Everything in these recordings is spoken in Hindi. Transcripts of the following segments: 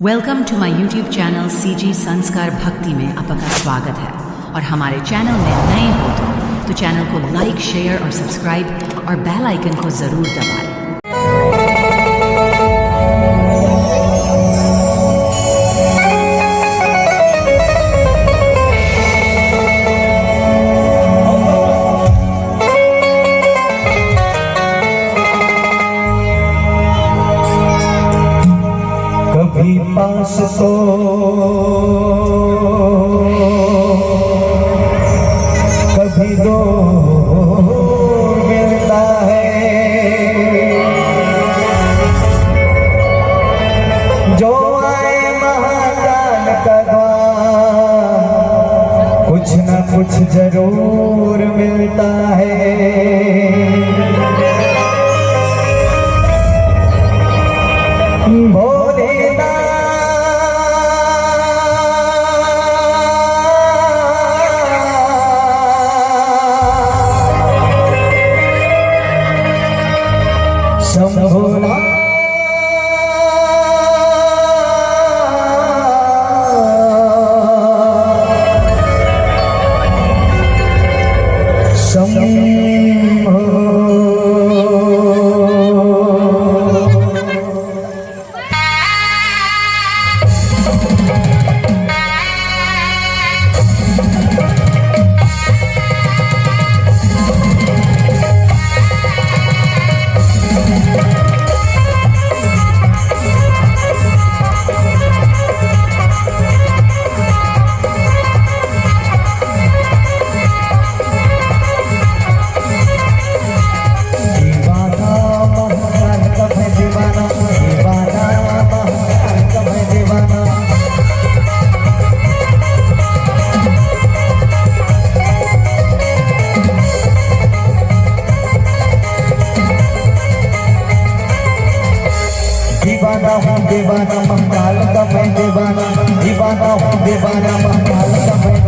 Welcome to my YouTube channel CG Sanskar Bhakti में आपका स्वागत है। और हमारे चैनल में नए हो तो चैनल को लाइक, शेयर और सब्सक्राइब और बेल आइकन को जरूर दबाएं। कभी पास तो कभी दूर मिलता है, जो आए महाकाल का द्वार कुछ न कुछ जरूर मिलता है। शंभोला दीवाना हूँ दीवाना महाकाल का मैं दीवाना, दीवाना हूँ दीवाना महाकाल का मैं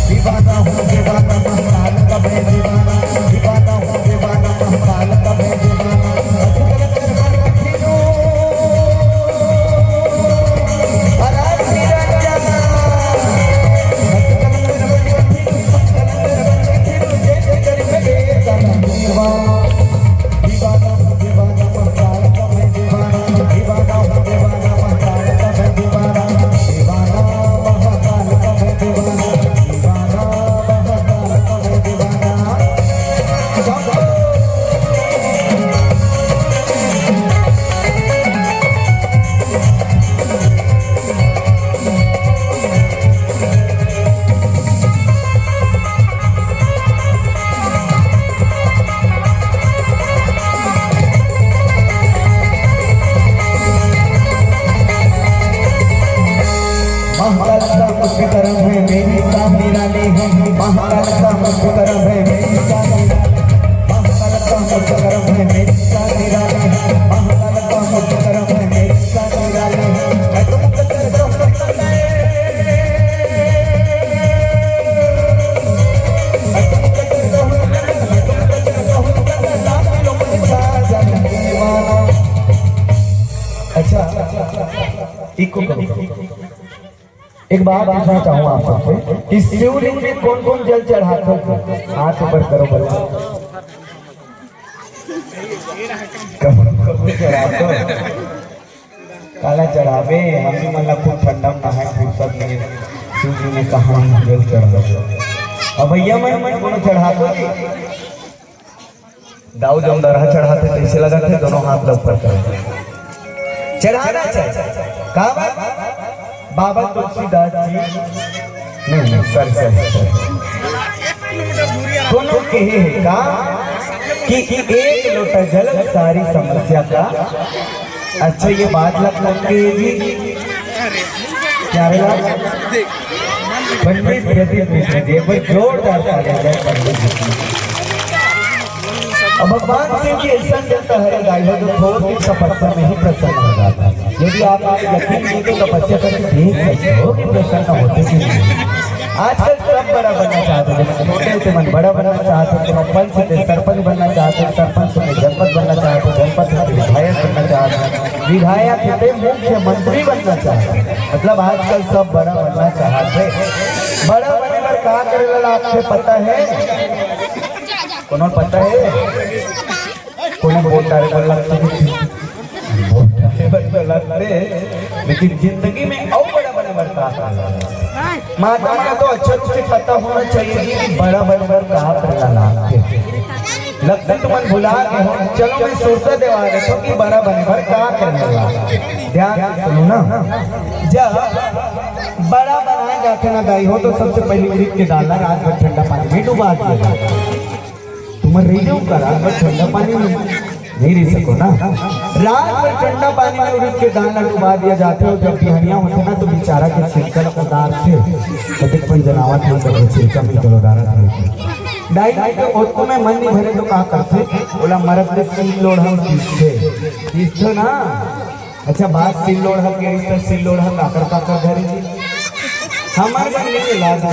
दीवाना हूँ दीवाना महाकाल का मैं दीवाना, दीवाना हूँ दीवाना महाकाल का मैं दीवाना। महाकाल का मुख्य कर्म है मेरी सामने निराले है, महाकाल का मुख्य कर्म है मेरी सामने, महाकाल का मुख्य कर्म है मेरी सामने निराले है, महाकाल का मुख्य कर्म है मेरी सामने निराले है। अच्छा एक बात पूछना चाहूँ आप सबसे कि शिवलिंग में कौन कौन जल चढ़ाते हैं? हाथ ऊपर करो बोलो। काला चढ़ावे हमें मतलब खूब ठंडा नहाए फुर्सत नहीं, शिव जी ने कहा जल चढ़ा। अब भैया मैं कौन चढ़ाते दाऊ जब दरहा चढ़ाते कैसे लगाते दोनों हाथ ऊपर करते चढ़ाना चाहिए। कहा बाबा तुलसीदास जी नहीं सर दोनों कहे का कि एक लोटा जल सारी समस्या का। अच्छा ये बात लगती है जी क्या पंडित जोरदार अब भगवान सिंह जी ऐसा जलता है गाइयों जो थोड़ी तपस्या में ही प्रसन्न हो जाता है। यदि आप यकीन नहीं तो तपस्या करके देख सकते हो कि प्रसन्न होते कि नहीं। आजकल सब बड़ा बनना चाहते थे, छोटे थे मन बड़ा बनना चाहते थे, पंच थे सरपंच बनना चाहते, सरपंच थे जनपद बनना चाहते, जनपद थे विधायक बनना चाहते, विधायक थे मुख्यमंत्री बनना चाहते। मतलब आजकल सब बड़ा बनना चाहते। बड़ा बनने पर क्या करेगा आपको पता है? कौन पता है? कौन बोलता है लगते, लेकिन जिंदगी में और बड़ा बड़ा बढ़ता है। माता तो अच्छे रूप से पता होना चाहिए कि बड़ा बड़ा लगता तो मन भुला के हो। चलो मैं सोचता देवा देता हूँ कि बड़ा बने पर क्या करने वाला। ध्यान सुनो ना, जब बड़ा बनाए जाते ना गाई हो तो सबसे पहले उड़ीद के डालना रात भर ठंडा पानी में डुबा दिया। तुम रह जाओ का रात भर ठंडा पानी में नहीं रह सको ना। रात भर ठंडा पानी में उड़ीद के दाना डुबा दिया जाते हो। जब बिहनिया होते ना तो बेचारा के छिलका उतार थे कतिक पंजनावा था तो छिलका में चलो उतारा था। डाई के उसको में मन नहीं भरे तो क्या करते? बोला मरद में सील लोढ़ हम पीसते ना। अच्छा बात सील लोढ़ के रिश्ते सील लोढ़ काकर काकर घरे जी हमारे घर नहीं लाज।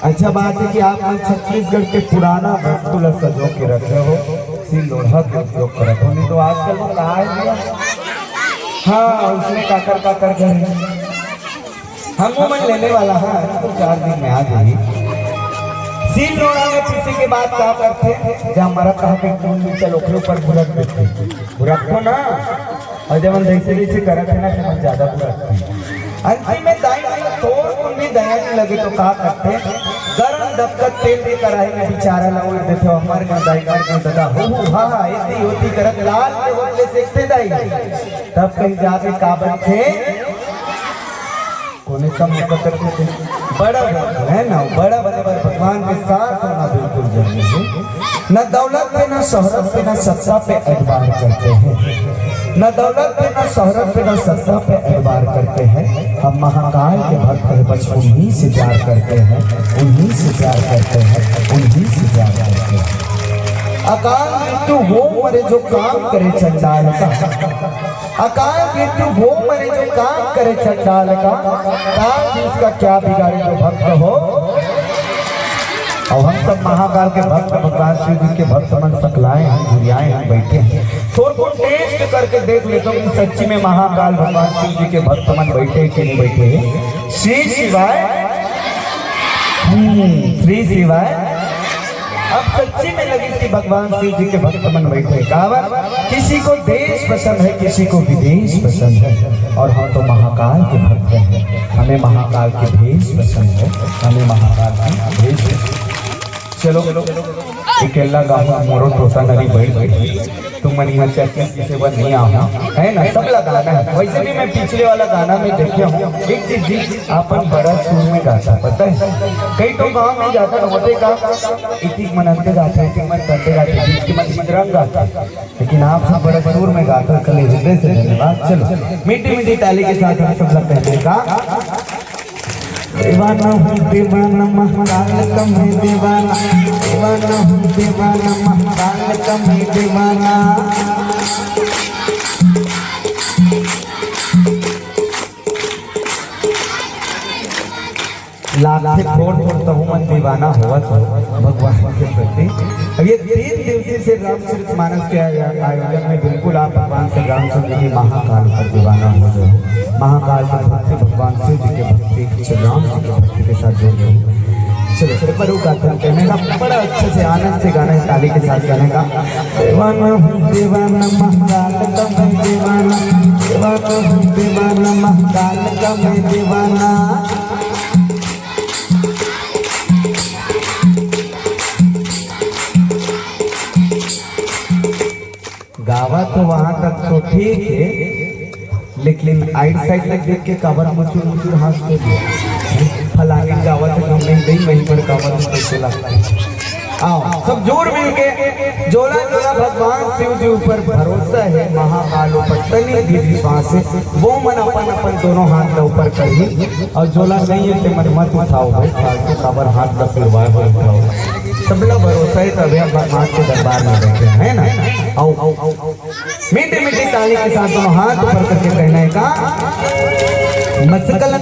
अच्छा बात है कि आप छत्तीसगढ़ के पुराना वस्तु सजो के रखे हो, सील लोढ़ा के उपयोग करते हो। नहीं तो आजकल वो कहा है हाँ उसने काकर काकर घरे हम मन लेने वाला है तो 4 दिन में आ जाएगी। सील लोढ़ा में किसी के बाद क्या करते? जब हमारा कहा के चलो के ऊपर बुरक देते बुरको ना, और जब हम जैसे जैसे करते हैं ना तो हम ज्यादा बुरकते। अंतिम में दाई थोड़ उनमें दया नहीं लगे तो क्या करते? गरम दबकर तेल के कढ़ाई में बेचारा लौट देते हो। हमारे घर दाई कर दादा हो हाँ हाँ ऐसी होती करत लाल के बदले सेकते दाई। तब कहीं जाके का बनते कोने कम करते थे बड़ा है ना। बड़ा बने भगवान के साथ होना बिल्कुल जरूरी है। न दौलत पे न शोहरत पे न सत्ता पे एतबार करते हैं, न दौलत पे न शोहरत पे न सत्ता पे एतबार करते हैं। हम महाकाल के भक्त हैं, बस उन्हीं से प्यार करते हैं, उन्हीं से प्यार करते हैं, उन्हीं से प्यार करते हैं। अकाल मृत्यु वो मरे जो काम करे चंडाल का, अकाल मृत्यु वो मरे जो काम करे चंडाल का, काम उसका क्या बिगाड़े जो भक्त हो। और हम सब महाकाल के भक्त भगवान शिव जी के भक्त मन सकलाए हैं, जुड़ियाए हैं, बैठे हैं। थोड़ा टेस्ट करके देख लेता हूँ कि सच्ची में महाकाल भगवान शिव जी के भक्त मन बैठे कि नहीं बैठे। श्री शिवाय श्री शिवाय। अब सच्ची में लगी कि भगवान शिव जी के भक्त मन बैठे। कहावत किसी को देश पसंद है, किसी को विदेश पसंद है, और हम तो महाकाल के भक्त हैं। हमें महाकाल के भेष पसंद है, हमें महाकाल की भेष। चलो अकेला गाँव मोरो तोता नरी बैठ बैठी तुम मनिया चैती से बन नहीं आओ है ना। सब गाना है। वैसे भी मैं पिछले वाला गाना में देखे हूँ एक चीज अपन बड़ा सुर में गाता पता है। कई तो गाँव में जाता होते का इतिक मनते गाते हैं, मन करते गाते मदरंग गाता, लेकिन आप सब बड़ा सुर में गाता। कल हृदय से धन्यवाद। चलो मीठी मीठी ताली के साथ हम सब लोग कहने का दीवाना हूँ दीवाना महाकाल का मैं दीवाना, दीवाना हूँ दीवाना महाकाल का मैं दीवाना। लाख छोड़ छोड़ता हूँ मन दीवाना हुआ था भगवान के प्रति। अब ये 3 दिवसीय से रामचरित मानस के आयोजन में बिल्कुल आप भगवान श्री रामचंद्र जी महाकाल पर दीवाना हो जाओ। महाकाल के भक्ति भगवान शिव जी के भक्ति श्री राम जी के भक्ति के साथ जोड़ जाओ। चलो चलो पर कहने का बड़ा अच्छे से आनंद से गाना है, ताली के साथ गाने का। दीवाना हूँ दीवाना महाकाल का मैं दीवाना, दीवाना हूँ दीवाना महाकाल का मैं दीवाना। गावा तो वहां तक तो ठीक है, लेकिन आइट साइड तक देख के कावर मुचुर मुचुर हाथ से फलाने गावा तक हम नहीं वहीं पर कावर कैसे लगता है। आओ सब जोर मिल के जोला जोला भगवान शिव जी ऊपर भरोसा है, महाकाल ऊपर तनी दीदी सांस है वो मन अपन अपन दोनों हाथ का ऊपर करिए। और जोला नहीं है तो मन मत उठाओ भाई, फालतू कावर हाथ का सिरवाए हो उठाओ। सबला भरोसा है तभी आप भगवान के दरबार में बैठे हैं ना। आओ मीठी मीठी ताली के साथ दोनों हाथ ऊपर करके कहने का मस्कल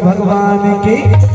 भगवान की